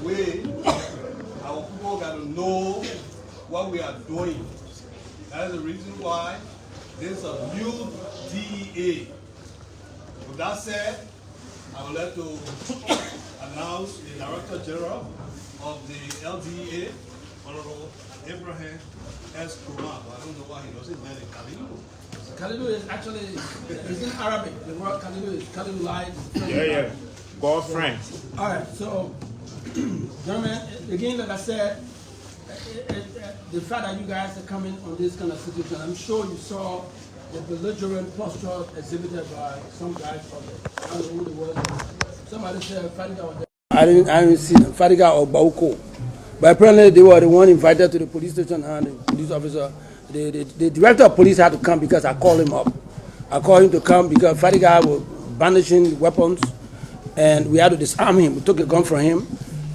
way our people got to know what we are doing. That is the reason why there's a new DEA. With that said, I would like to announce the Director General of the LDEA, Honorable Abraham S. Kumar. I don't know why he doesn't know it. Kalilu. Kalilu is actually, it's in Arabic. The word Kalilu is Kalilu lies. Yeah. God friend. All right, so, gentlemen, again, like I said, the fact that you guys are coming on this kind of situation, I'm sure you saw the belligerent posture exhibited by some guys from I don't know who it was. Somebody said Fadiga was there. I didn't see them, Fadiga or Bauko. But apparently they were the one invited to the police station, and the police officer, the director of police had to come because I called him up. I called him to come because Fadiga was brandishing weapons, and we had to disarm him. We took a gun from him,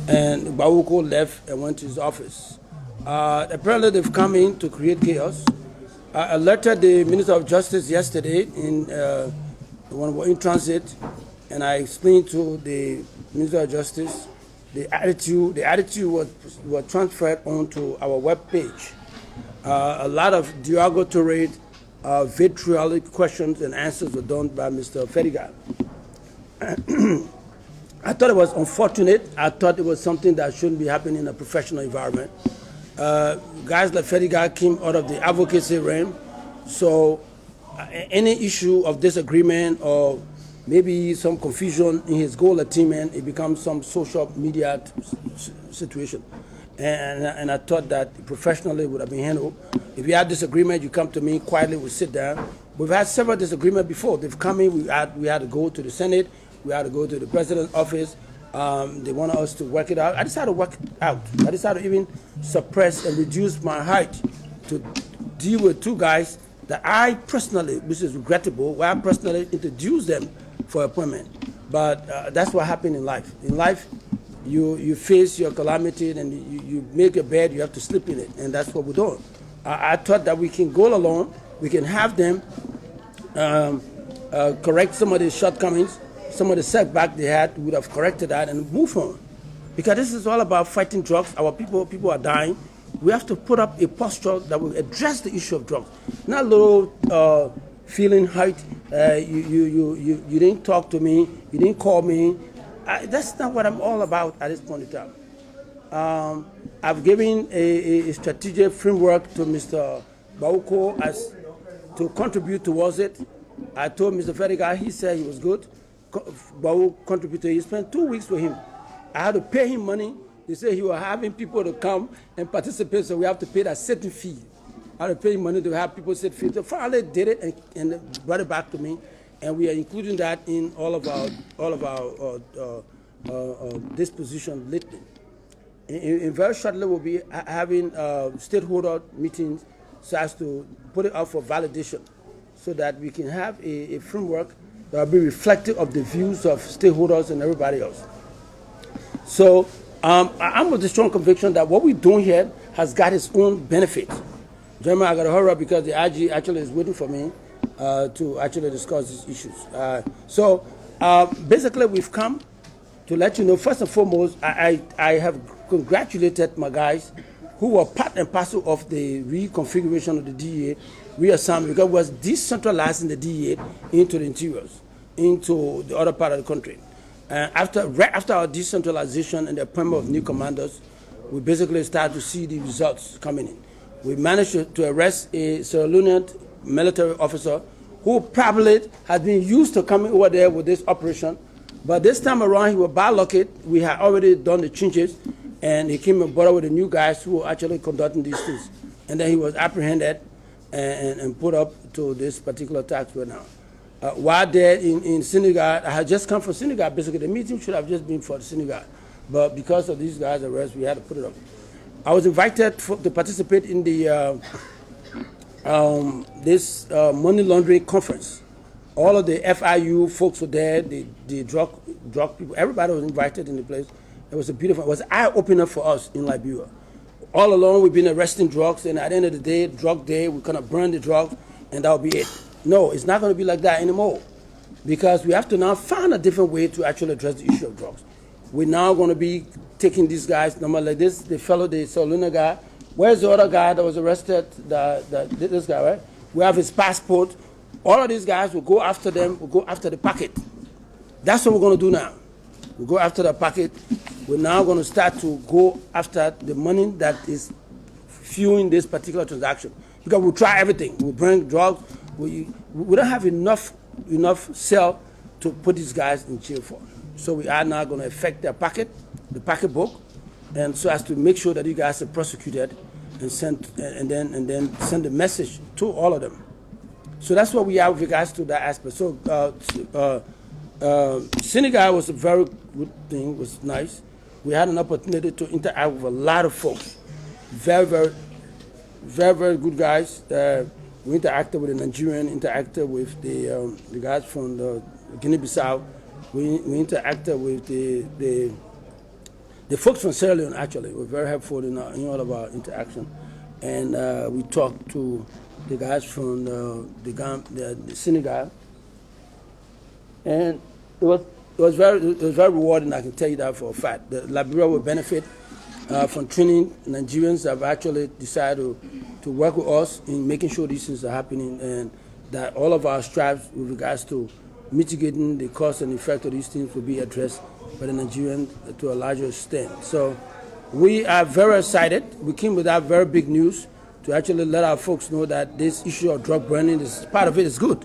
and Bauko left and went to his office. Apparently they've come in to create chaos. I alerted the Minister of Justice yesterday when we were in transit, and I explained to the Minister of Justice the attitude was transferred onto our web page. A lot of derogatory, vitriolic questions and answers were done by Mr. Fediga. I thought it was unfortunate. I thought it was something that shouldn't be happening in a professional environment. Guys like Fediga came out of the advocacy realm, so any issue of disagreement or maybe some confusion in his goal attainment, it becomes some social media situation. And I thought that professionally it would have been handled. If you had disagreement, you come to me quietly, we sit down. We've had several disagreements before. They've come in, we had to go to the Senate, we had to go to the President's office. They want us to work it out. I decided to work it out. I decided to even suppress and reduce my height to deal with two guys that I personally, which is regrettable, where I personally introduced them for appointment. But that's what happened in life. In life, you face your calamity and you make a bed, you have to sleep in it, and that's what we're doing. I thought that we can go along, we can have them correct some of the shortcomings, some of the setback they had, we would have corrected that and move on. Because this is all about fighting drugs. Our people are dying. We have to put up a posture that will address the issue of drugs. Not a little feeling hurt. You didn't talk to me, you didn't call me. That's not what I'm all about at this point in time. I've given a strategic framework to Mr. Bauko as to contribute towards it. I told Mr. Fediga, he said he was good. Bau contributed. He spent 2 weeks with him. I had to pay him money. They said he was having people to come and participate, so we have to pay that certain fee. I had to pay him money to have people set fees. So finally did it and brought it back to me, and we are including that in all of our disposition lately. In very shortly, we'll be having stakeholder meetings so as to put it out for validation, so that we can have a framework that will be reflective of the views of stakeholders and everybody else. So I'm with the strong conviction that what we're doing here has got its own benefit. Gentlemen, I got to hurry up because the IG actually is waiting for me to actually discuss these issues. So basically we've come to let you know, first and foremost, I have congratulated my guys who were part and parcel of the reconfiguration of the DEA, reassignment, because it was decentralizing the DEA into the interiors, into the other part of the country. Right after our decentralization and the appointment of new commanders, we basically started to see the results coming in. We managed to arrest a Sierra Leonean military officer who probably had been used to coming over there with this operation, but this time around he was by locket. We had already done the changes, and he came and brought with the new guys who were actually conducting these things. And then he was apprehended and put up to this particular tax right now. While there in Senegal, I had just come from Senegal. Basically, the meeting should have just been for Senegal, but because of these guys' arrest, we had to put it up. I was invited to participate in the this money laundering conference. All of the FIU folks were there, the drug people, everybody was invited in the place. It was it was an eye-opener for us in Liberia. All along, we've been arresting drugs, and at the end of the day, drug day, we're gonna burn the drugs, and that'll be it. No, it's not gonna be like that anymore, because we have to now find a different way to actually address the issue of drugs. we're now going to be taking these guys, number like this, the fellow, the Soluna guy. Where's the other guy that was arrested? This guy, right? We have his passport. All of these guys will go after them, will go after the packet. That's what we're going to do now. We'll go after the packet. We're now going to start to go after the money that is fueling this particular transaction. Because we'll try everything. We'll bring drugs. We don't have enough cell to put these guys in jail for. So we are now going to affect their packet, the packet book, and so as to make sure that you guys are prosecuted and then send a message to all of them. So that's what we have with regards to that aspect. So Senegal was a very good thing, was nice. We had an opportunity to interact with a lot of folks. Very good guys. We interacted with the Nigerian, interacted with the guys from the Guinea-Bissau. We interacted with the folks from Sierra Leone, actually. Were very helpful in all of our interaction. And we talked to the guys from the Senegal. And it was very rewarding, I can tell you that for a fact. The Liberia will benefit from training. Nigerians have actually decided to work with us in making sure these things are happening, and that all of our strives with regards to mitigating the cost and effect of these things will be addressed by the Nigerians to a larger extent. So we are very excited. We came with that very big news to actually let our folks know that this issue of drug burning, is part of it is good.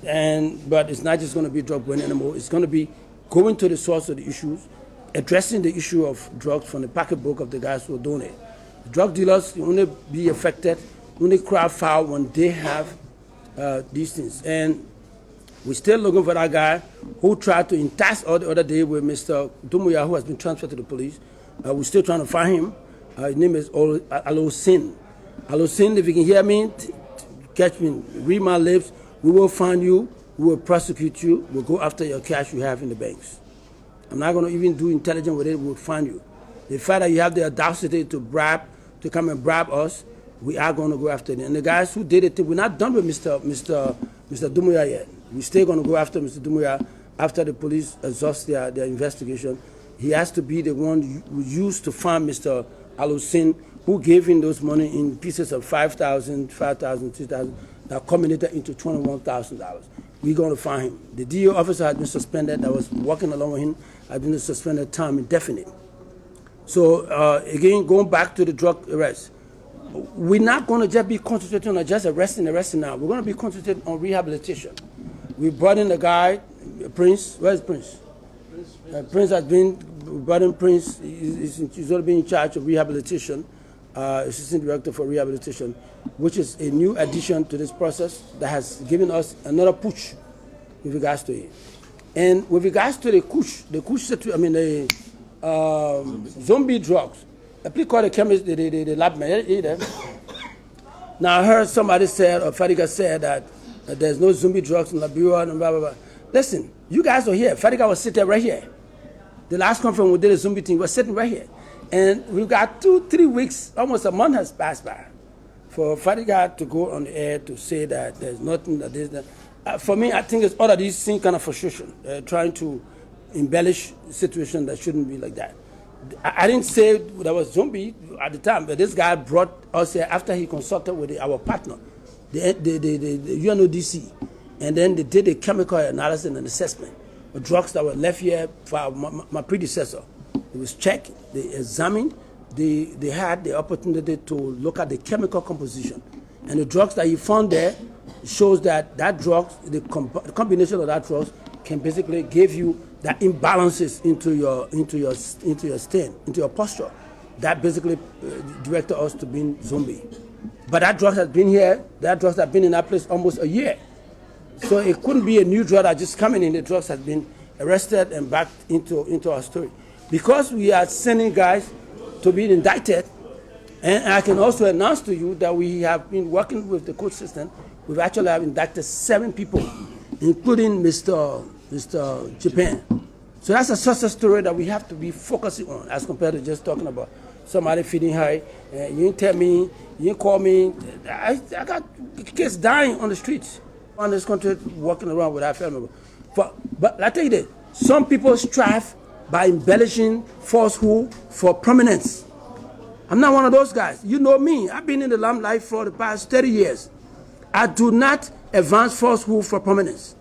But it's not just going to be drug burning anymore. It's going to be going to the source of the issues, addressing the issue of drugs from the pocketbook of the guys who are doing it. The drug dealers will only be affected, only cry foul when they have these things. And we're still looking for that guy who tried to entice us the other day with Mr. Dumuya, who has been transferred to the police. We're still trying to find him. His name is Alosin. Alosin, if you can hear me, catch me, read my lips. We will find you, we will prosecute you, we'll go after your cash you have in the banks. I'm not going to even do intelligence with it, we'll find you. The fact that you have the audacity to come and bribe us, we are going to go after them. And the guys who did it, we're not done with Mr. Dumuya yet. We're still going to go after Mr. Dumuya after the police exhaust their investigation. He has to be the one who used to find Mr. Alosin, who gave him those money in pieces of $5,000, $2,000, that culminated into $21,000. We're going to find him. The DO officer has been suspended, that was working along with him, has been suspended time indefinite. So again, going back to the drug arrest, we're not going to just be concentrating on just arresting now. We're going to be concentrating on rehabilitation. We brought in the guy, Prince. Where's Prince? Prince has been brought in. Prince he's going to be in charge of rehabilitation, assistant director for rehabilitation, which is a new addition to this process that has given us another push with regards to it. And with regards to the zombie drugs, please call the chemist, the lab man. Now I heard somebody said, or Fadiga said that there's no zombie drugs in Liberia and blah, blah, blah. Listen, you guys are here. Fadiga was sitting right here. The last conference we did a zombie thing was sitting right here. And we've got 2-3 weeks, almost a month has passed by for Fadiga to go on the air to say that there's nothing that is that. For me, I think it's all of these things kind of frustration, trying to embellish a situation that shouldn't be like that. I didn't say there was zombie at the time, but this guy brought us here after he consulted with our partner, the UNODC, and then they did a chemical analysis and assessment of drugs that were left here for my predecessor. It was checked, they examined, they had the opportunity to look at the chemical composition. And the drugs that he found there shows that drugs, the combination of that drugs can basically give you that imbalances into your stain, into your posture. That basically directed us to being zombie. But that drug has been here, that drugs have been in that place almost a year. So it couldn't be a new drug that just coming in. The drugs has been arrested and back into our story. Because we are sending guys to be indicted, and I can also announce to you that we have been working with the court system. We've actually have indicted 7 people, including Mr. Japan. So that's a success story that we have to be focusing on as compared to just talking about somebody feeding high. You didn't tell me, you didn't call me. I got kids dying on the streets on this country walking around with our family. But I tell you this, some people strive by embellishing falsehood for prominence. I'm not one of those guys. You know me. I've been in the limelight for the past 30 years. I do not advance falsehood for prominence.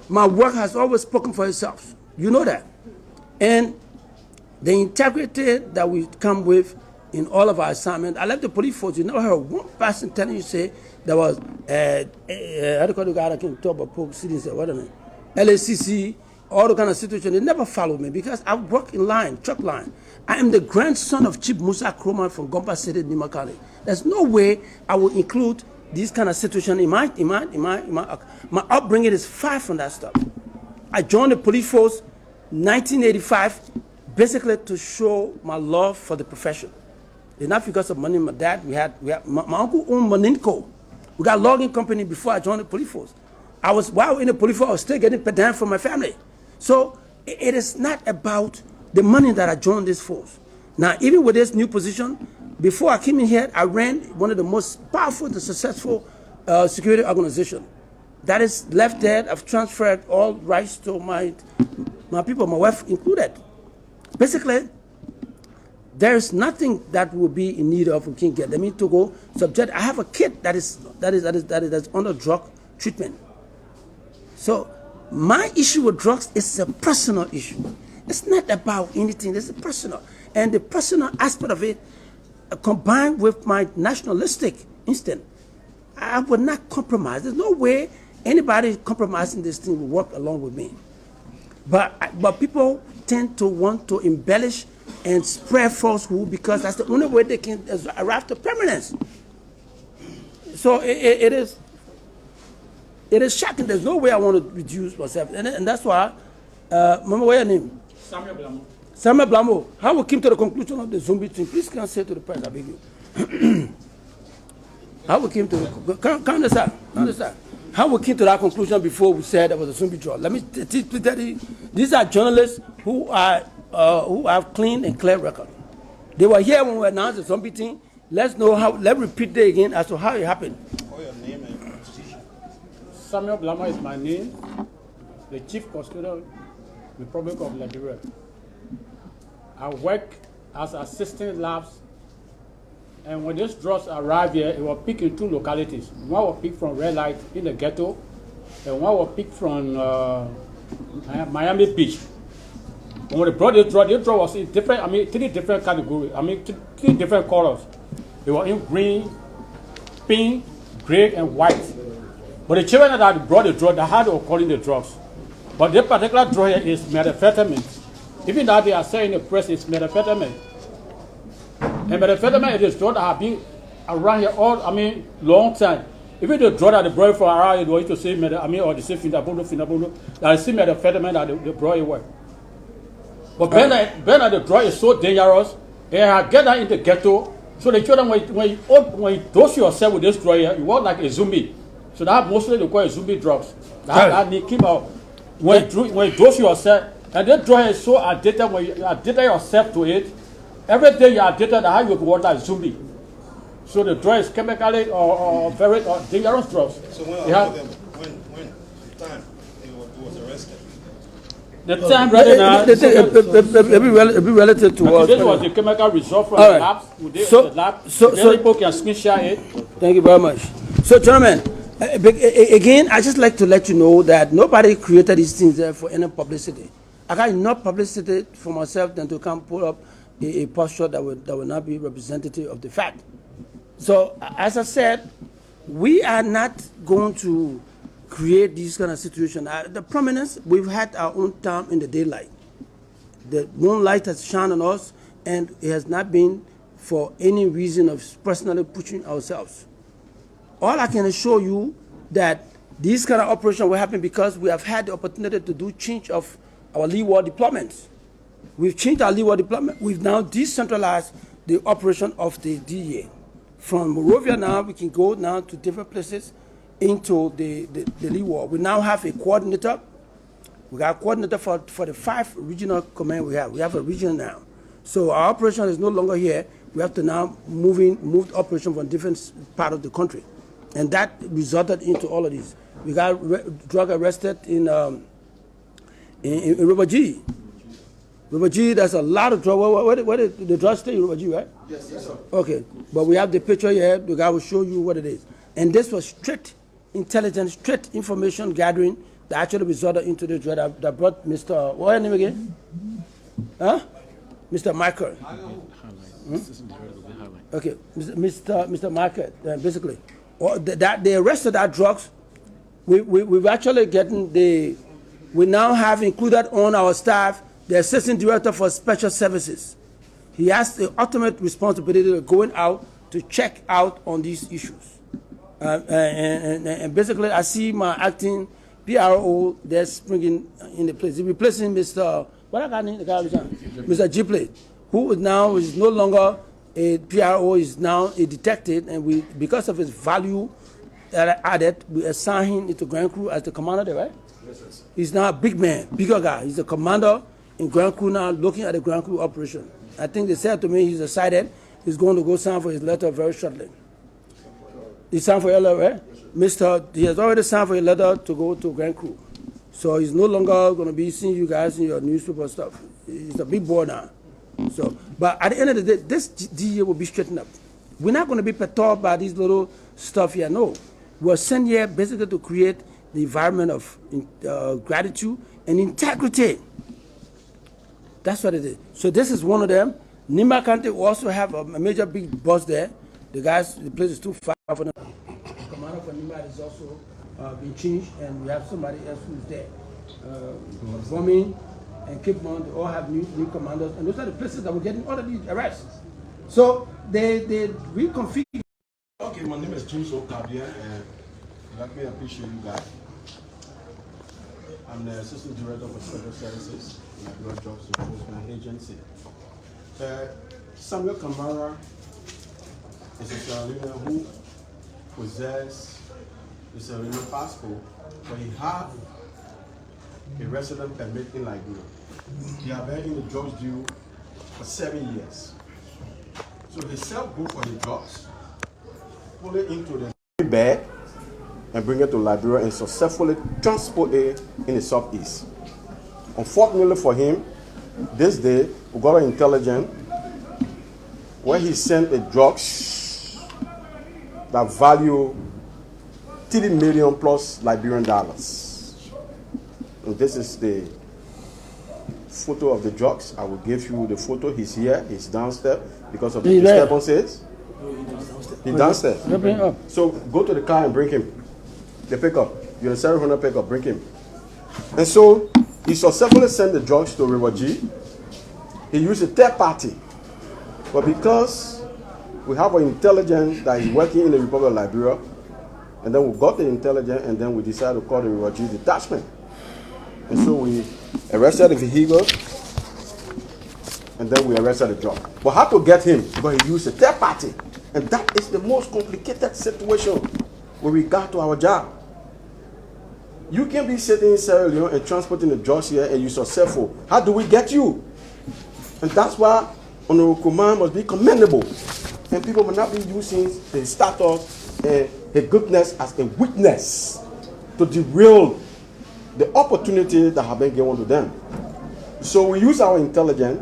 My work has always spoken for itself. You know that. And the integrity that we come with in all of our assignments, I left the police force. You never heard one person telling you, say, there was, how do you call the guy that can talk about proceedings, what are they? LACC, all the kind of situation. They never followed me because I work in line, truck line. I am the grandson of Chief Musa Kroman from Gompa City, Nima County. There's no way I will include this kind of situation in my upbringing is far from that stuff. I joined the police force 1985 basically to show my love for the profession. It's not because of money. My dad, we had my uncle owned Maninco. We got a logging company before I joined the police force. While in the police force, I was still getting paid down from my family. So it is not about the money that I joined this force. Now, even with this new position, before I came in here, I ran one of the most powerful and successful security organizations. That is left there. I've transferred all rights to my people, my wife included. Basically, there is nothing that will be in need of we can get. Let me to go subject. I have a kid that is under drug treatment. So my issue with drugs is a personal issue. It's not about anything. It's personal, and the personal aspect of it, combined with my nationalistic instinct, I would not compromise. There's no way anybody compromising this thing will work along with me. But people tend to want to embellish and spread falsehood because that's the only way they can arrive to permanence. So it is shocking. There's no way I want to reduce myself, and that's why. Remember what your name? Samuel Blamo. Samuel Blamo. How we came to the conclusion of the zombie thing? Please can say to the press, I beg you. How we came to the come understand? How we came to that conclusion before we said there was a zombie drug? Let me tell you, these are journalists who have clean and clear record. They were here when we announced the zombie thing. Let's repeat it again as to how it happened. Call your name and position. Samuel Blamo is my name, the Chief Custodian, Republic of Liberia. I work as assistant labs, and when these drugs arrived here, it was picked in two localities. One was picked from Red Light in the ghetto, and one was picked from Miami Beach. And when they brought this drug was in three different categories, three different colors. They were in green, pink, gray, and white. But the children that brought the drug, they had to calling the drugs. But this particular drug here is methamphetamine. Even though they are saying in the press it's methamphetamine. And methamphetamine is a drug that have been around here long time. Even the drug that they brought from around here, they used to say or they say finabolo, that is still methamphetamine that they brought away. But when the drug is so dangerous, they have get that in the ghetto. So the children, when you dose yourself with this drug here, you work like a zombie. So that mostly they call it zombie drugs. That need keep out. When you dose yourself, and this drug is so addicted, when you addicted yourself to it, every day you are addicted, how you work like zombie. So the drug is chemically or very dangerous drugs. So when time he was arrested? The time right now, it'll be relative to us. This was the chemical result from the labs. So people can screenshot it. Thank you very much. So, gentlemen, again, I just like to let you know that nobody created these things there for any publicity. I got enough publicity for myself than to come pull up a posture that will not be representative of the fact. So, as I said, we are not going to create this kind of situation. The prominence, we've had our own time in the daylight. The moonlight has shined on us, and it has not been for any reason of personally pushing ourselves. All I can assure you that this kind of operation will happen because we have had the opportunity to do change of our leeward deployments. We've changed our leeward deployment. We've now decentralized the operation of the DEA. From Monrovia now, we can go now to different places into the leeward. We now have a coordinator. We got a coordinator for the 5 regional command we have. We have a region now. So our operation is no longer here. We have to now move operation from different part of the country. And that resulted into all of these. We got drug arrested in River G. Robert G, there's a lot of drugs. What is the drug stay, Robert G, right? Yes, sir. Okay, but we have the picture here. The guy will show you what it is. And this was straight intelligence, straight information gathering that actually resulted into the drug that brought Mr. What's his name again? Huh? Mr. Michael. Okay, Mr. Michael, basically. They arrested that drugs. We've actually gotten we now have included on our staff the Assistant Director for Special Services. He has the ultimate responsibility of going out to check out on these issues. And basically, I see my acting PRO there springing in the place. He's replacing Mr. Mr. Gipley, who is now is no longer a PRO, is now a detective, and because of his value added, we assign him into Grand Crew as the commander there, right? Yes, sir. He's now a big man, bigger guy. He's the commander in Grand Crew now, looking at the Grand Crew operation. I think they said to me he's decided he's going to go sign for his letter very shortly. He signed for your letter, right? He has already signed for a letter to go to Grand Crew. So he's no longer going to be seeing you guys in your newspaper stuff. He's a big boy now. So, but at the end of the day, this DA will be straightened up. We're not going to be perturbed by these little stuff here. No. We're sent here basically to create the environment of gratitude and integrity. That's what it is. So this is one of them. Nimba County will also have a major big boss there. The place is too far for them. The commander for Nimba is also been changed, and we have somebody else who's there. Bombing and Cape Mount, they all have new commanders, and those are the places that we're getting all of these arrests. So they reconfigure. Okay, my name is James Okabia, and let me appreciate you guys. I'm the Assistant Director for Special Services in Liberia Jobs Enforcement Agency. Samuel Kamara is a Sierra Leonean who possesses a Sierra Leonean passport, but he has a resident permit in Liberia. He has been in the drugs deal for 7 years. So he self-go for the drugs, pull it into the bag, and bring it to Liberia and successfully transport it in the southeast. Unfortunately for him, this day we got an intelligence where he sent the drugs that value 30 million plus Liberian dollars. And this is the photo of the drugs. I will give you the photo. He's here, he's downstairs because of the disturbances. He's downstairs. So go to the car and bring him. The pickup. You're a 700 pickup, bring him. And so he successfully sent the drugs to River G. He used a third party. But because we have an intelligence that is working in the Republic of Liberia, and then we got the intelligence, and then we decided to call the River G detachment. And so we arrested the vehicle, and then we arrested the drug. But how to get him? Because he used a third party. And that is the most complicated situation with regard to our job. You can be sitting in Sierra Leone and transporting the drugs here and you're successful. How do we get you? And that's why Honorable Command must be commendable. And people will not be using the status and the goodness as a witness to derail the opportunity that have been given to them. So we use our intelligence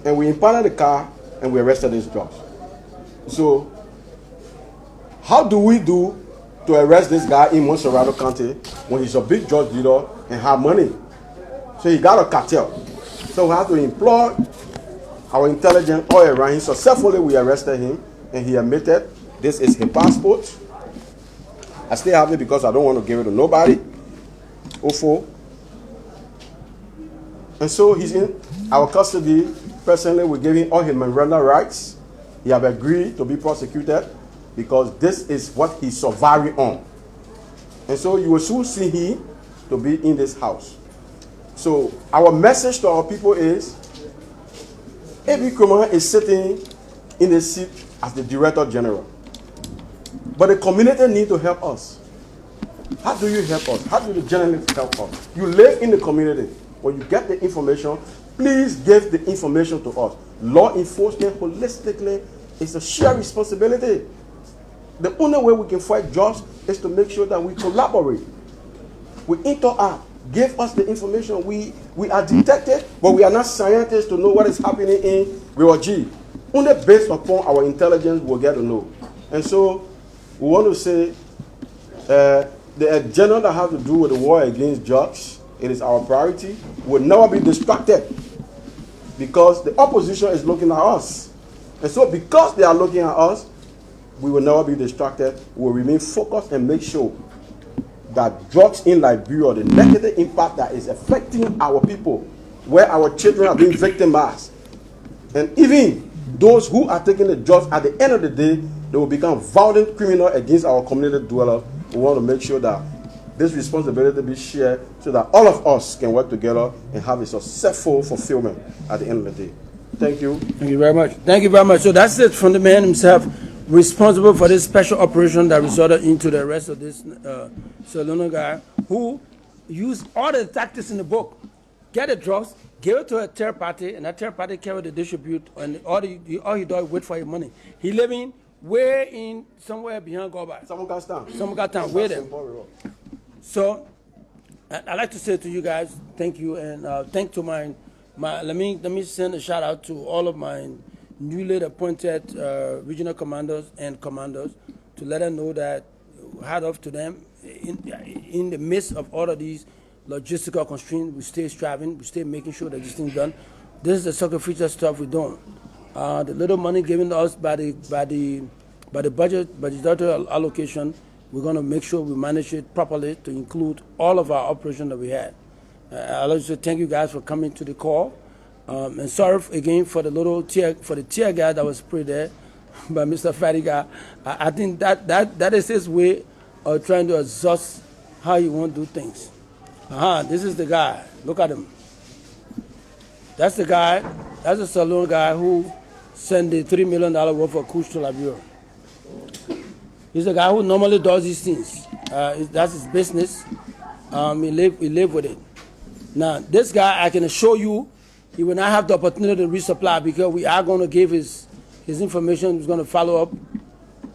and we impounded the car and we arrested these drugs. So how do we do to arrest this guy in Monrovia County when he's a big drug dealer and have money? So he got a cartel. So we have to employ our intelligence all around him. Successfully we arrested him and he admitted this is his passport. I still have it because I don't want to give it to nobody. OFO. And so he's in our custody. Personally, we gave him all his Miranda rights. He have agreed to be prosecuted because this is what he's surviving on. And so you will soon see him to be in this house. So our message to our people is, every criminal is sitting in the seat as the Director General. But the community need to help us. How do you help us? How do the journalists help us? You live in the community. When you get the information, please give the information to us. Law enforcement holistically is a shared responsibility. The only way we can fight drugs is to make sure that we collaborate, we interact, give us the information. We are detectives, but we are not scientists to know what is happening in G. Only based upon our intelligence, we'll get to know. And so, we want to say, the agenda that has to do with the war against drugs, it is our priority. We'll never be distracted because the opposition is looking at us. And so, because they are looking at us, we will never be distracted. We will remain focused and make sure that drugs in Liberia, the negative impact that is affecting our people, where our children are being victimized, and even those who are taking the drugs, at the end of the day, they will become violent criminals against our community dwellers. We want to make sure that this responsibility be shared so that all of us can work together and have a successful fulfillment at the end of the day. Thank you. Thank you very much. Thank you very much. So that's it from the man himself, responsible for this special operation that resulted into the arrest of this Salona guy who used all the tactics in the book. Get the drugs, give it to a third party, and that third party carry the distribute, and all he does is wait for his money. He living way in somewhere behind Goba. Samuka town, way there. So I'd like to say to you guys, thank you, and thank to my let me send a shout out to all of my newly appointed regional commanders and commanders to let them know that hat off to them in the midst of all of these logistical constraints. We stay striving, we stay making sure that this thing's done. This is the sacrificial stuff we're doing. The little money given to us by the budgetary allocation, we're going to make sure we manage it properly to include all of our operations that we had. I'd like to say thank you guys for coming to the call, and sorry again for the tear gas that was sprayed there by Mr. Fadiga. I think that is his way of trying to exhaust how you want to do things. This is the guy. Look at him. That's the guy. That's the saloon guy who sent the $3 million worth of kush to Liberia. He's the guy who normally does these things. That's his business. He live with it. Now, this guy, I can assure you, he will not have the opportunity to resupply because we are going to give his information. He's going to follow up.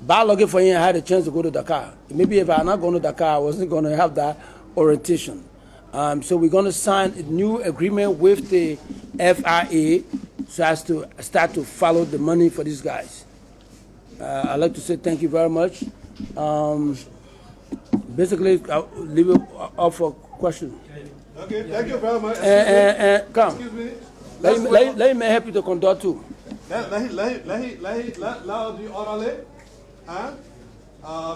By lucky for him, I had a chance to go to Dakar. Maybe if I had not gone to Dakar, I wasn't going to have that orientation. So we're going to sign a new agreement with the FIA so as to start to follow the money for these guys. I'd like to say thank you very much. Basically, I'll leave it up for questions. Okay, thank you very much. Come. Excuse me. Let me help you to conduct too. Let the orderly,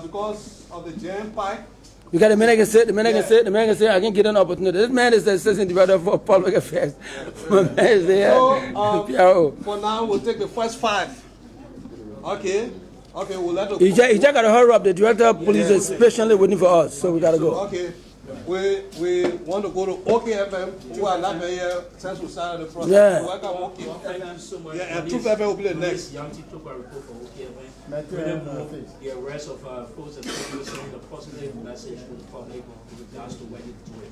because of the jam pipe. Because the man can say, I can get an opportunity. This man is the assistant director for public affairs. My man is there. So, for now, we'll take the first 5. Okay, we'll let the... You just got to hurry up. The director of police is patiently waiting for us, so we got to go. Okay. We want to go to OKFM, who are not here since we started the process. Yeah. Welcome, OKFM. Yeah, and Truth FM will be the next. Yanti took a report for OKFM. The arrest of folks and people sending a positive message to the public with regards to when it's doing.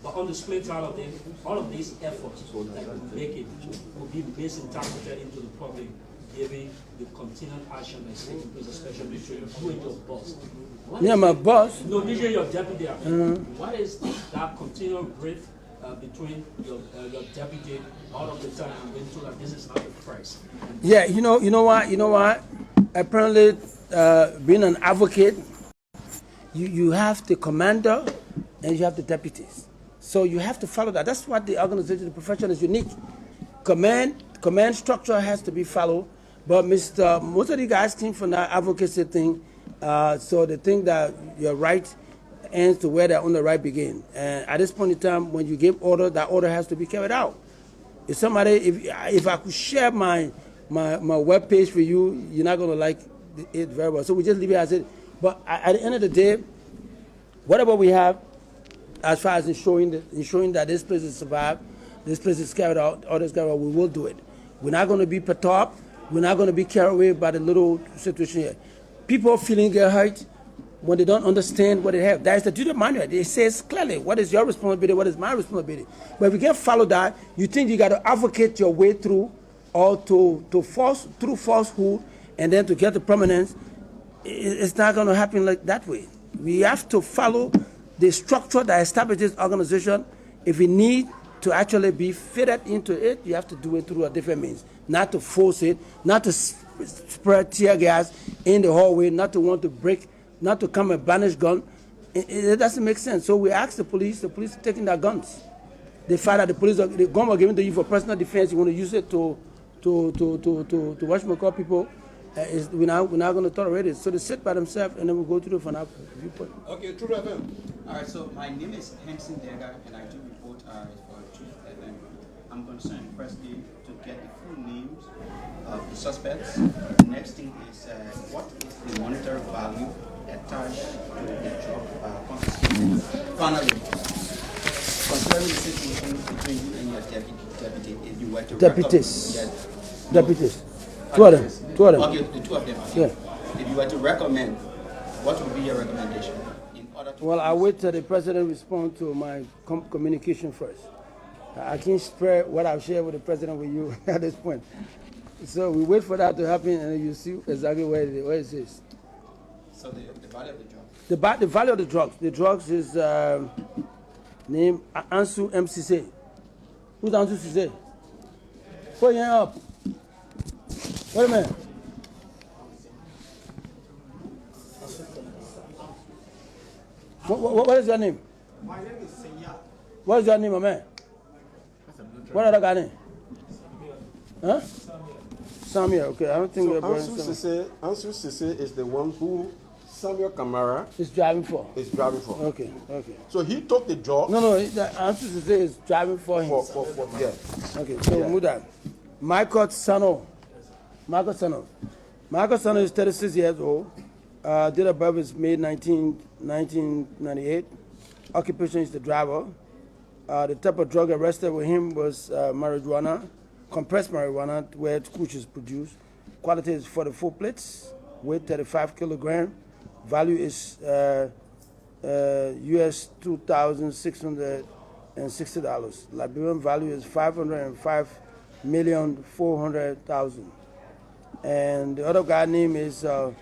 But on the split side of it, all of these efforts that we make it will be misinterpreted into the public, giving the continued action that's taking place, especially between you and your boss. My boss. No, DJ, your deputy. What is that continual rift between your deputy all of the time and going through that this is not the price? Yeah, you know what? Apparently, being an advocate, you have the commander and you have the deputies. So you have to follow that. That's what the organization, the profession is unique. Command structure has to be followed. But most of the guys came from that advocacy thing. So they think that your right ends to where their own right begin. And at this point in time, when you give order, that order has to be carried out. If I could share my web page for you, you're not going to like it very well. So we just leave it as it. But at the end of the day, whatever we have, as far as ensuring that this place is survived, this place is carried out, all this carried out, we will do it. We're not going to be perturbed. We're not going to be carried away by the little situation here. People feeling get hurt when they don't understand what they have. That is the duty manual. It says clearly what is your responsibility, what is my responsibility. But if you can't follow that, you think you got to advocate your way through or through falsehood and then to get to prominence. It's not going to happen like that way. We have to follow the structure that establishes this organization, if you need to actually be fitted into it, you have to do it through a different means, not to force it, not to spread tear gas in the hallway, not to want to break, not to come and banish gun. It doesn't make sense. So we asked the police taking their guns. They find out the gun was given to you for personal defense. You want to use it to watch people. We're not going to tolerate it. So they sit by themselves, and then we go through the final viewpoint. Okay, True FM. All right, so my name is Henson Dega, and I do report for Truth FM. I'm concerned, firstly, to get the full names of the suspects. The next thing is what is the monetary value attached to the drug confiscation. Finally, considering the situation between you and your deputy, if you were to Deputies. Two of them. Okay, the two of them. Okay. Yeah. If you were to recommend, what would be your recommendation in order to? Well, I wait till the president respond to my communication first. I can't spread what I've shared with the president with you at this point. So we wait for that to happen, and you see exactly where it is. So the value of the drug. The value of the drugs. The drugs is named Ansu MCC. Who's Ansu MCC? Put your hand up. Wait a minute. What is your name? My name is Senya. What is your name, my man? What other guy name? Huh? Samuel. Okay, I don't think we're Ansu Sise is the one who Samuel Kamara is driving for. Okay. Okay. So he took the job. No, Ansu Sise is driving for him. Yeah. Okay, so move that. Michael Sano is 36 years old. Date of birth is May 1998. Occupation is the driver. The type of drug arrested with him was marijuana, compressed marijuana, which is produced. Quality is 44 plates, weight 35 kilogram. Value is US $2,660. Liberian value is 505,400,000. And the other guy name is Soya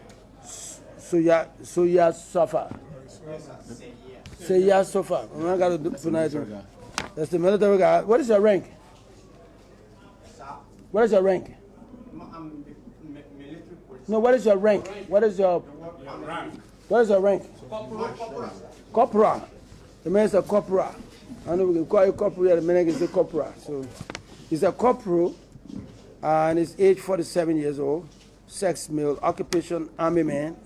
Sofa. Soya Sofa. I'm not going to pronounce it. That's the military guy. What is your rank? What is your rank? I'm military police. No, what is your rank? What is your rank? Corporal. The man is a corporal. I know we can call you corporal, the man is a corporal. So he's a corporal, and he's age 47 years old, sex male, occupation army man,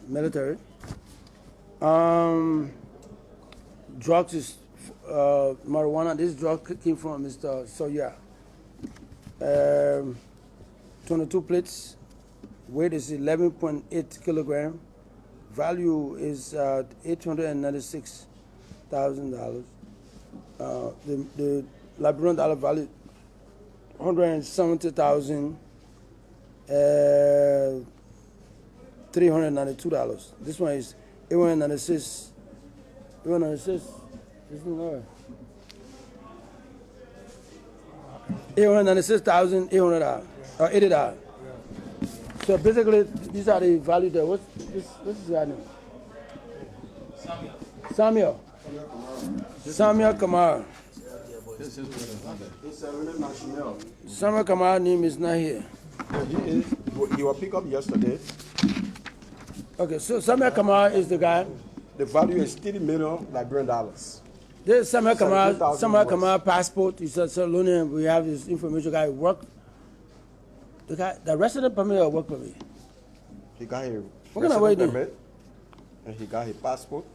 military. Drugs is marijuana. This drug came from Mr. Soya. 22 plates. Weight is 11.8 kilogram. Value is $896,000. The Liberian dollar value $170,392. This one is $896. $896. $896,800 or $80. So basically, these are the value there. What's his name? Samuel Kamara. Samuel Kamara name is not here. He is. He was picked up yesterday. Okay, so Samuel Kamara is the guy. The value is $30 million Liberian dollars. This is Samuel Kamara. 17,000 Samuel US. Kamara passport. He's a Sierra Leonean. We have this information. Guy work. The resident permit or work permit. He got his What kind of way do? permit, and he got his passport.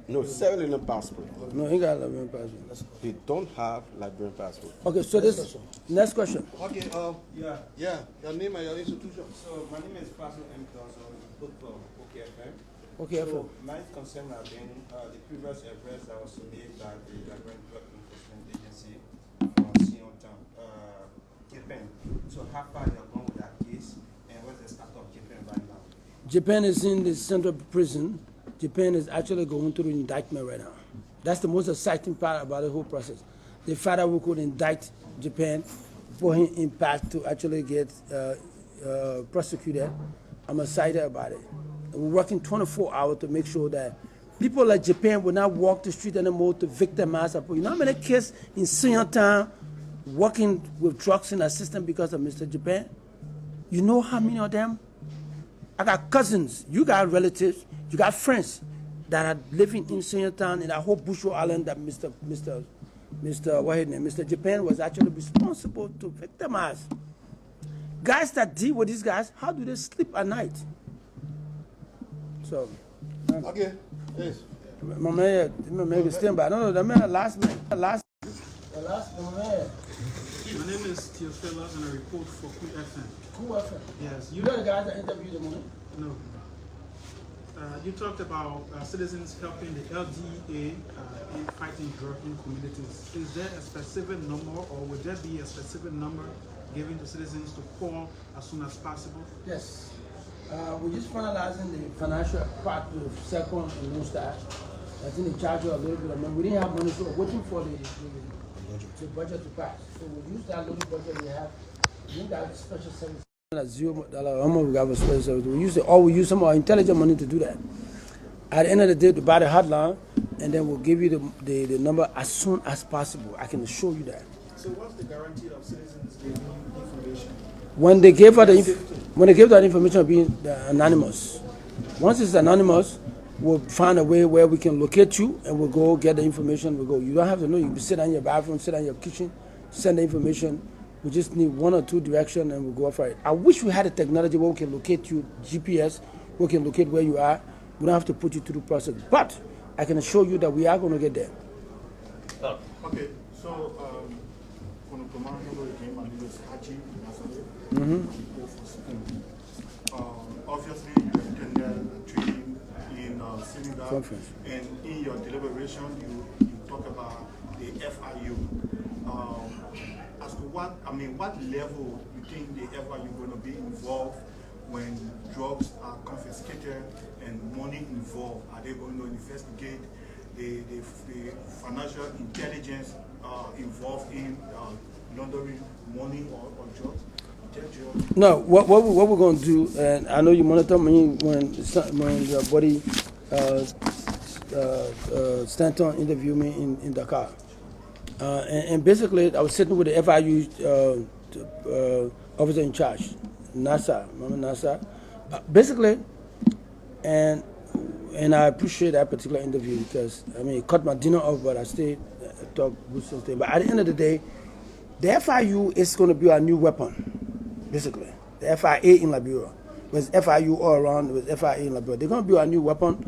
No, Sierra passport. No, he got a Liberian passport. He don't have Liberian passport. Okay, so this next question. Okay, yeah, your name and your institution. So my name is Pastor M. Dawson, book for OKFM. Okay, So my concern has been the previous arrest that was made by the Liberian Drug Enforcement Agency from Sion Town, Japan. So how far you have gone with that case, and what's the status of Japan right now? Japan is in the central prison. Japan is actually going through indictment right now. That's the most exciting part about the whole process. The fact that we could indict Japan, put him in path to actually get prosecuted, I'm excited about it. We're working 24 hours to make sure that People like Japan will not walk the street anymore to victimize people. You know how many kids in senior town working with drugs in our system because of Mr. Japan? You know how many of them? I got cousins, you got relatives, you got friends that are living in senior town in that whole Bushro Island that Mr. Japan was actually responsible to victimize. Guys that deal with these guys, how do they sleep at night? So, Okay, yes. my man is still by. No, the man last man. My man. My name is Theophilus and I report for QFM. QFM? Yes. You know the guys that interviewed the morning? No. You talked about citizens helping the LDA in fighting drug in communities. Is there a specific number or would there be a specific number given to citizens to call as soon as possible? Yes. We're just finalizing the financial part with Second and Lone Star. I think they charge you a little bit of money. We didn't have money, so we're waiting for the budget to pass. So we'll use that little budget we have. We got special service. $0 we got for special service. We use some of our intelligent money to do that. At the end of the day, to buy the hotline, and then we'll give you the number as soon as possible. I can assure you that. So what's the guarantee of citizens giving information? When they gave that information, being anonymous. Once it's anonymous, we'll find a way where we can locate you, and we'll go get the information. We'll go. You don't have to know. You can sit in your bathroom, sit in your kitchen, send the information. We just need 1 or 2 directions, and we'll go for it. I wish we had a technology where we can locate you, GPS, we can locate where you are. We don't have to put you through the process. But I can assure you that we are going to get there. Okay, so obviously you attended training in Senegal, Conference. And in your deliberation you talk about the FIU. As to what level you think the FIU going to be involved when drugs are confiscated and money involved? Are they going to investigate the financial intelligence involved in laundering money or drugs? No, what we're going to do, and I know you monitor me when your buddy Stanton interviewed me in Dakar. And basically, I was sitting with the FIU officer in charge, NASA, basically, and I appreciate that particular interview because, it cut my dinner off, but I stayed, talked good since then. But at the end of the day, the FIU is going to be our new weapon. Basically, the FIA in Liberia, with FIU all around, with FIA in Liberia, they're going to be our new weapon.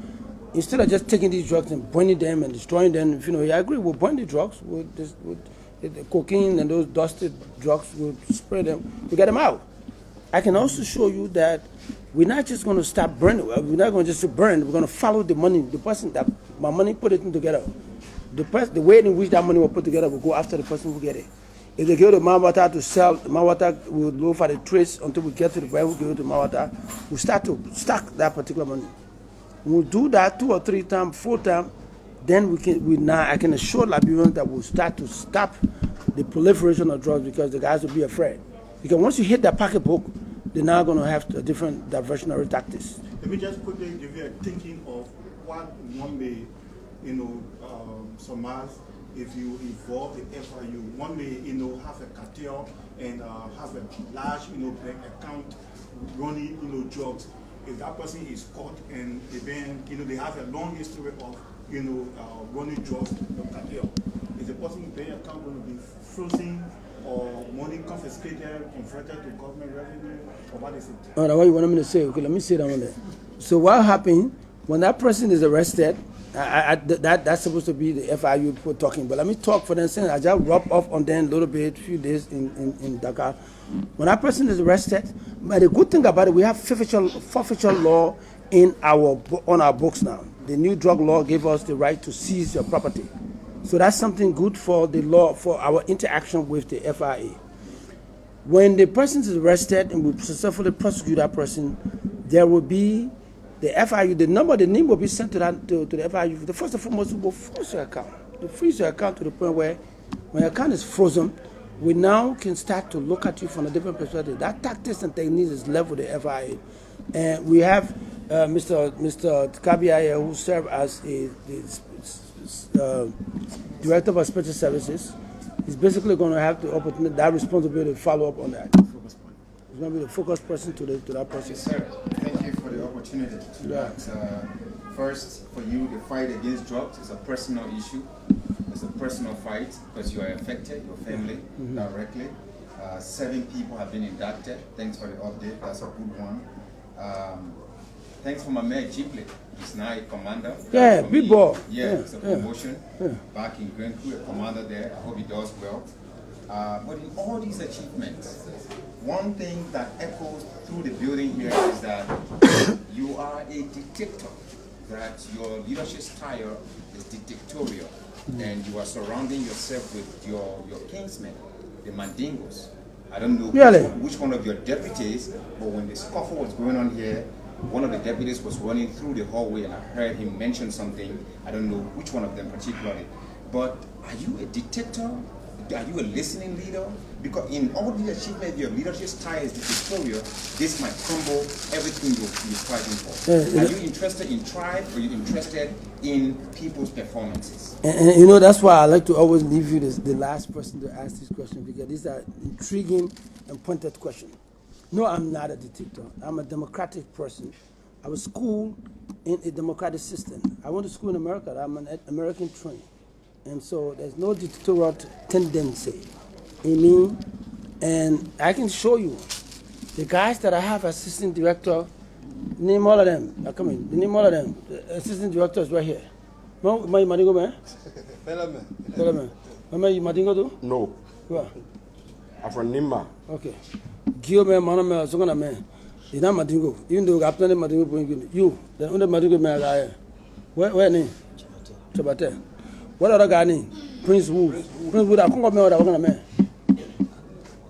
Instead of just taking these drugs and burning them and destroying them, I agree, we'll burn the drugs, with the cocaine and those dusted drugs, we'll spray them, we'll get them out. I can also show you that we're not just going to stop burning, we're not going to just burn, we're going to follow the money, the person that my money put it together. The way in which that money was put together will go after the person who get it. If they go to Monrovia to sell, Monrovia will look for the trace until we get to the point we go to Monrovia. We start to stack that particular money. When we do that 2 or 3 times, 4 times, then I can assure Liberians that we'll start to stop the proliferation of drugs because the guys will be afraid. Because once you hit that pocketbook, they're now going to have a different diversionary tactics. Let me just quickly give you a thinking of what one may, surmise. If you involve the FIU, one may, have a cartel and have a large, bank account running, drugs. If that person is caught and then, they have a long history of, running drugs, cartel, is the person's bank account going to be frozen or money confiscated, converted to government revenue, or what is it? All right, what you want me to say? Okay, let me say that one there. So what happened when that person is arrested? That's supposed to be the FIU people talking, but let me talk for them. I just rub off on them a little bit, few days in Dakar. When that person is arrested, but the good thing about it, we have forfeiture law on our books now. The new drug law gave us the right to seize your property, so that's something good for the law for our interaction with the FIA. When the person is arrested and we successfully prosecute that person, there will be the FIU, the name will be sent to the FIU. The first and foremost, will freeze your account. They freeze your account to the point where when your account is frozen, we now can start to look at you from a different perspective. That tactics and techniques is left with the FIA. And we have Mr. Kabia, who served as the Director of Special Services, is basically going to have the opportunity, that responsibility to follow up on that. He's going to be the focus person to that process. Yes, sir. Thank you for the opportunity to that. First, for you, the fight against drugs is a personal issue. It's a personal fight because you are affected, your family, directly. 7 people have been indicted. Thanks for the update. That's a good one. Thanks for my man, Chipley. He's now a commander. Yeah, big boy. Yeah, it's a promotion. Back in Grand Crew, a commander there. I hope he does well. But in all these achievements, one thing that echoes through the building here is that you are a dictator, that your leadership style is dictatorial, and you are surrounding yourself with your kinsmen, the Mandingos. I don't know which one of your deputies, but when the scuffle was going on here, one of the deputies was running through the hallway and I heard him mention something. I don't know which one of them particularly. But are you a dictator? Are you a listening leader? Because in all the achievements, your leadership style is dictatorial. This might crumble everything you're fighting for. Are you interested in tribe, or are you interested in people's performances? And you know, that's why I like to always leave you the last person to ask this question, because these are intriguing and pointed questions. No, I'm not a dictator. I'm a democratic person. I was schooled in a democratic system. I went to school in America. I'm an American trained. And so there's no dictatorial tendency in me. And I can show you the guys that I have assistant director, name all of them. Come in, name all of them. The assistant director is right here. No, my Madingo man? Pelaman. Mama, you Madingo do? No. Where? I'm from Nimba. Okay. Guillaume, Manama, Sogana man. You're not Madingo. Even though I've plenty of Madingo, you, the only Madingo man guy. Where name? Chabate. What other guy name? Prince Wood. Prince Wood, I can't go man.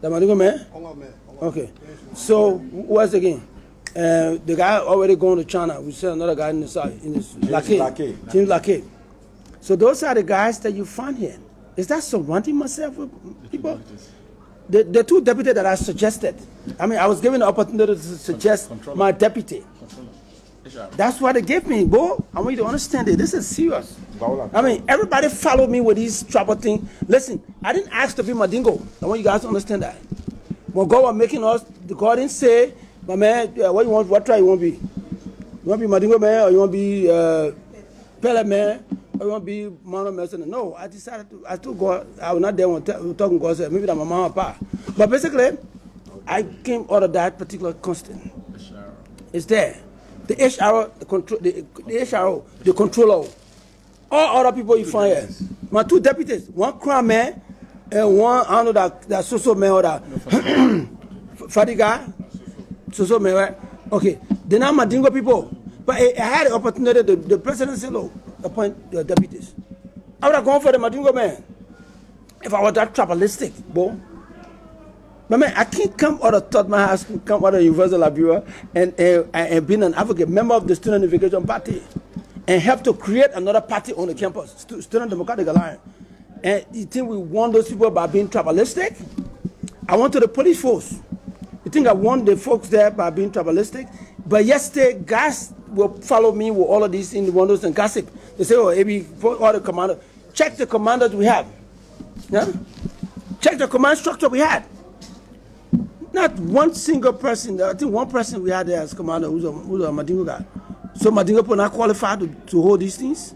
The Madingo man? Okay. So, what's again? The guy already going to China. We said another guy in the side, in this James Lackey. So those are the guys that you find here. Is that surrounding myself with people? The 2 deputies that I suggested. I mean, I was given the opportunity to suggest my deputy. That's what they gave me, bro. I want you to understand it. This is serious. I mean, everybody followed me with these trouble thing. Listen, I didn't ask to be Madingo. I want you guys to understand that. When God was making us, God didn't say, my man, what you want? What tribe you want to be? You want to be Madingo man, or you want to be Pele man, or you want to be Mano man? No, I decided to. I told God, I was not there when talking. God said, maybe that's my mama and papa. But basically, I came out of that particular constant. It's there. The HRO, the HRO, the controller. All other people you find here. My 2 deputies, one crime man, and one, I don't know, that social man or that Fadiga. So right? Okay. They're not Madingo people. But I had the opportunity, the president said, look, appoint the deputies. I would have gone for the Madingo man if I was that tribalistic, boy. But man, I can't come out of Tottenham High School, come out of University of Liberia and being an advocate, member of the Student Unification Party, and help to create another party on the campus, Student Democratic Alliance. And you think we won those people by being tribalistic? I went to the police force. You think I won the folks there by being tribalistic? But yesterday, guys will follow me with all of these innuendos and gossip. They say, oh, maybe all the commanders. Check the commanders we have. Yeah? Check the command structure we had. Not one single person. I think one person we had there as commander who's a Madingo guy. So Madingo people not qualified to hold these things.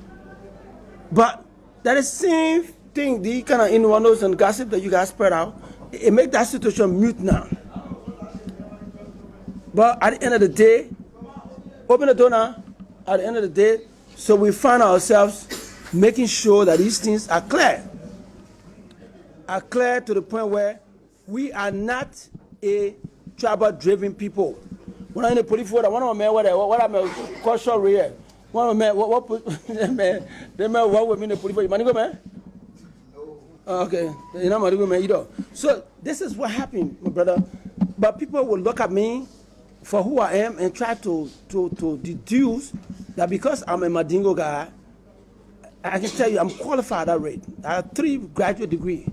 But that is the same thing, the kind of innuendos and gossip that you guys spread out, it makes that situation mute now. But at the end of the day, open the door now, at the end of the day, so we find ourselves making sure that these things are clear. Are clear to the point where we are not a tribal-driven people. When I'm in the police force, one of my men, what I'm a caution here. One of my men, they man work with me in the police force. You want to go, man? Okay, you know, man, you know. So this is what happened, my brother. But people will look at me for who I am and try to deduce that because I'm a Madingo guy, I can tell you I'm qualified at that rate. I have 3 graduate degrees.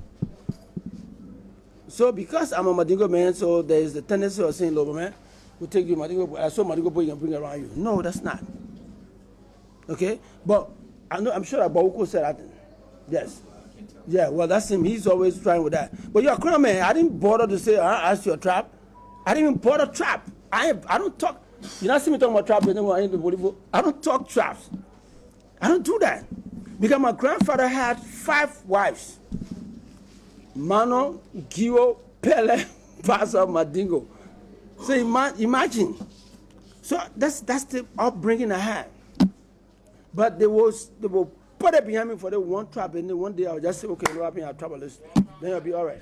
So because I'm a Madingo man, so there's the tendency of saying, look, man, will take you Madigo. I saw Madigo boy and bring around you. No, that's not. Okay, but I know I'm sure that Bauko said that. Yes. Yeah, well, that's him. He's always trying with that. But you're a crown man. I didn't bother to say, I asked you a trap. I didn't even bother trap. I don't talk. You not see me talking about trap anymore. I don't talk traps. I don't do that. Because my grandfather had 5 wives. Mano, Gio, Pele, Pastor, Madingo. So imagine. So that's the upbringing I had. But they will put it behind me for the one trap, and then one day I'll just say, okay, no, I'll trouble this. Then I'll be all right.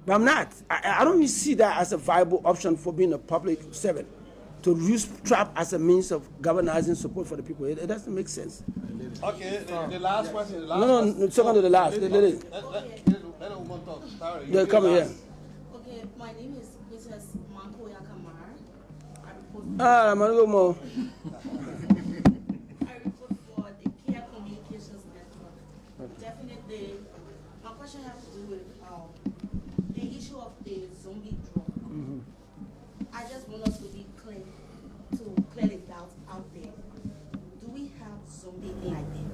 But I'm not. I don't even see that as a viable option for being a public servant. To use trap as a means of galvanizing support for the people. It doesn't make sense. Okay, the last question. No, second to the last. Let a woman talk. Sorry. They're coming here. Okay, my name is Mrs. Manko Yakamar. I'm going to go more. I report for the Care Communications Network. Definitely, my question has to do with the issue of the zombie drug. I just want us to be clear, to clear the doubt out there. Do we have zombie like that?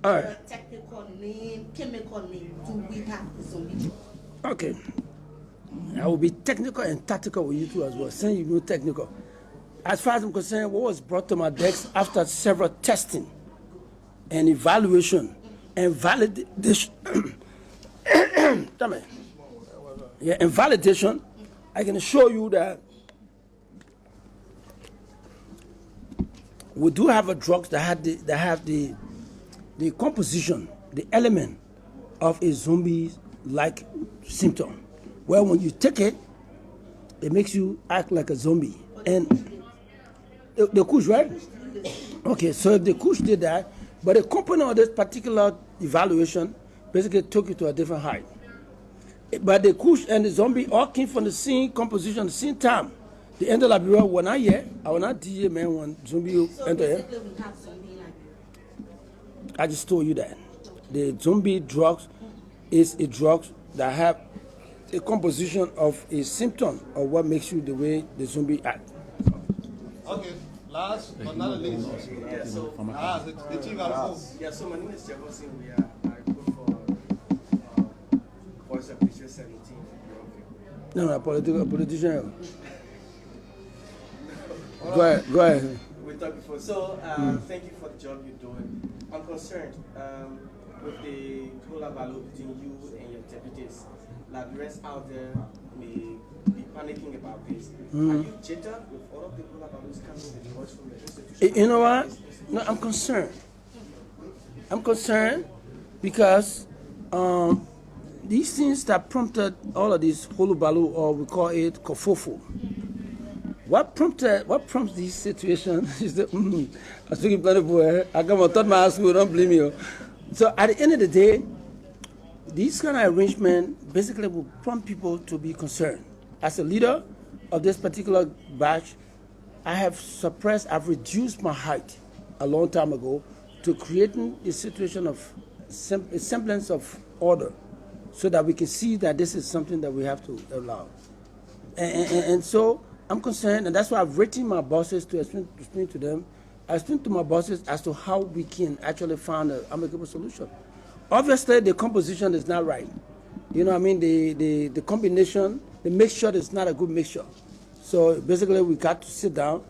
All right. Technical name, chemical name, do we have the zombie drug? Okay. I will be technical and tactical with you too as well. Saying you know technical. As far as I'm concerned, what was brought to my desk after several testing and evaluation and validation, and validation, I can assure you that we do have a drugs that have the composition, the element of a zombie-like symptom, where when you take it, it makes you act like a zombie. And the kush, right? Okay, so the kush did that, but the component of this particular evaluation basically took it to a different height. But the kush and the zombie all came from the same composition, the same time. The end of Liberia were not here. I was not DJ man when zombie enter here. I just told you that. The zombie drugs is a drug that have a composition of a symptom of what makes you the way the zombie act. Okay, last but not least. Yeah, so the chief of yeah, so my name is Jefferson. I go for Prosecution 17. No, politician. Go ahead. We talked before. So thank you for the job you're doing. I'm concerned with the whole battle between you and your deputies. Liberians out there may be panicking about this. Are you jittered with all of the whole battles coming with the from the institution? You know what? No, I'm concerned. I'm concerned because these things that prompted all of this hulubalu, or we call it kofofo. What prompts this situation is the I'm speaking plenty boy. I come and taught my school, don't blame you. So at the end of the day, this kind of arrangement basically will prompt people to be concerned. As a leader of this particular batch, I've reduced my height a long time ago to creating a situation of a semblance of order so that we can see that this is something that we have to allow. And so I'm concerned, and that's why I've written my bosses to explain to them. I explained to my bosses as to how we can actually find an amicable solution. Obviously, the composition is not right. You know what I mean? The combination, the mixture is not a good mixture. So basically, we got to sit down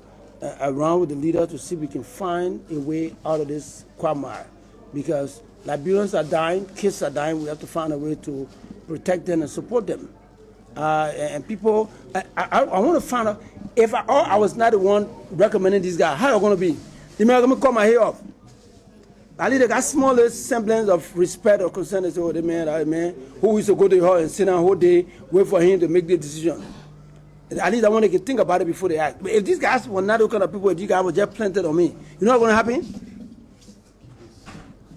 around with the leader to see if we can find a way out of this quagmire. Because Liberians are dying, kids are dying, we have to find a way to protect them and support them. And people, I want to find out if I was not the one recommending this guy, how are you going to be? The man going to cut my hair off. I need a smallest semblance of respect or concern. Say, oh, the man who used to go to the hall and sit down whole day, wait for him to make the decision. At least I want to think about it before they act. But if these guys were not the kind of people, if these guys were just planted on me, you know what's going to happen?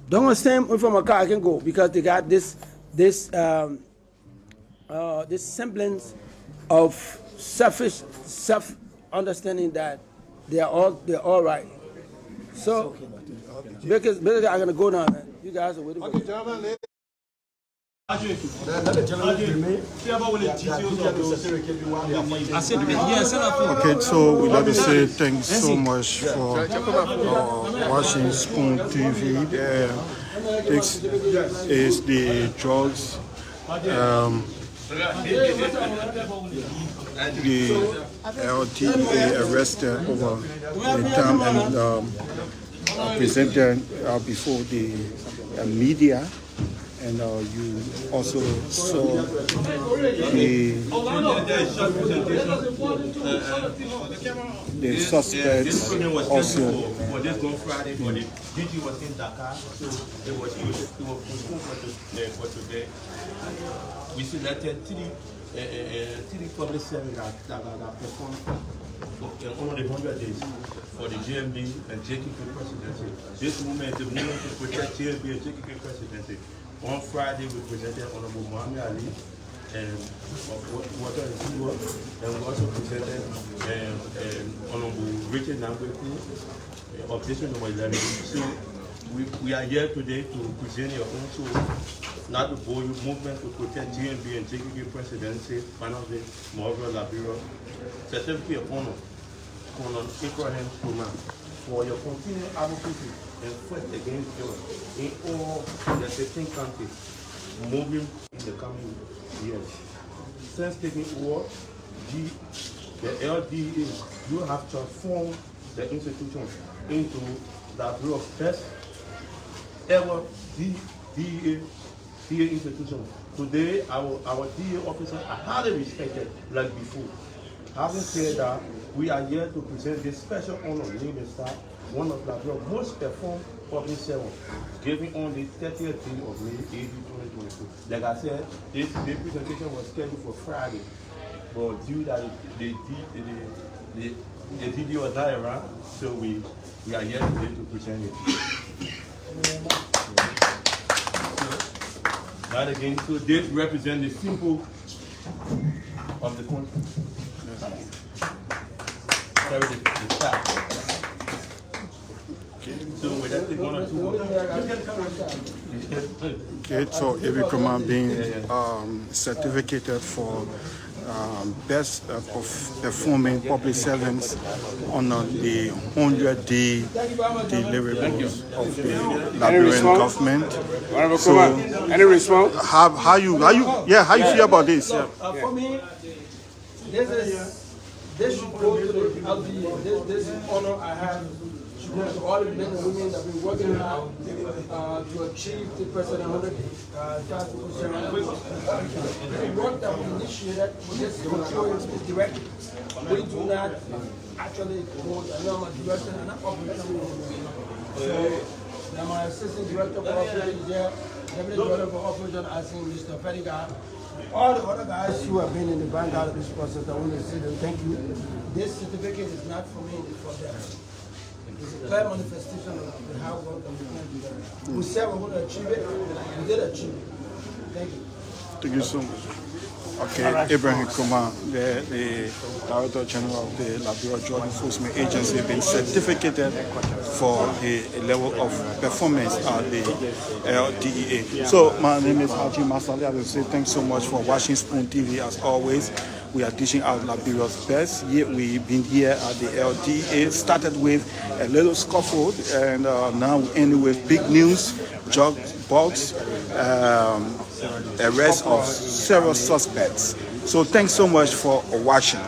Don't want to stand in front of my car, I can go because they got this semblance of self-understanding that they're all right. So, because I'm gonna go now, man. You guys are waiting for me. gentlemen. Let the gentleman remain. Okay, so we'd like to say thanks so much for watching Spoon TV. This is the drugs. The LDA arrested over the time and presented before the media. And you also saw the suspects also. For this one Friday, but the DG was in Dakar, so it was postponed for today. We selected three public servants that performed on the 100 days for the GMB and JKK presidency. This moment, the movement to protect GMB and JKK presidency. On Friday, we presented Honorable Muhammad Ali and Water and Seawork, and we also presented Honorable Richard Nangweku of District Number 11. So we are here today to present your own tool, not the bold movement to protect GMB and JKK presidency, finally, Monrovia, Liberia, certificate of honor, Colonel Abraham Kuma, for your continued advocacy and fight against drugs in all the 15 countries moving in the coming years. Since taking over, the LDA, you have transformed the institution into the world's best ever DA institution. Today, our DA officers are highly respected like before. Having said that, we are here to present this special honor named Star, one of the most performed public servants, given on the 30th day of May 2022. Like I said, this presentation was scheduled for Friday, but due that the DD was not around, so we are here today to present it. That again, so this represents the symbol of the country. Okay, so every command being certificated for best performing public servants on the 100-day deliverables of the Liberian government. So, any response? How you feel about this? For me, this should go to the LDA. This honor I have should go to all the men and women that have been working hard to achieve the President 100 task force. The work that we initiated, we just continue to direct. We do not actually hold a normal direction and not operation. So, my assistant director for operations there, deputy director for operations, I think Mr. Fediga. All the other guys who have been in the vanguard of this process, I want to say them thank you. This certificate is not for me, it's for them. It's a clear manifestation of the hard work that we can do. We said we're going to achieve it, we did achieve it. Thank you. Thank you so much. Okay, Abraham Kuma, the Director General of the Liberia Drug Enforcement Agency, been certificated for the level of performance at the LDEA. So my name is Haji Masali. I will say thanks so much for watching Spoon TV as always. We are teaching out Liberia's best. We've been here at the LDA. Started with a little scuffle, and now we end with big news, drug bugs, arrest of several suspects. So thanks so much for watching.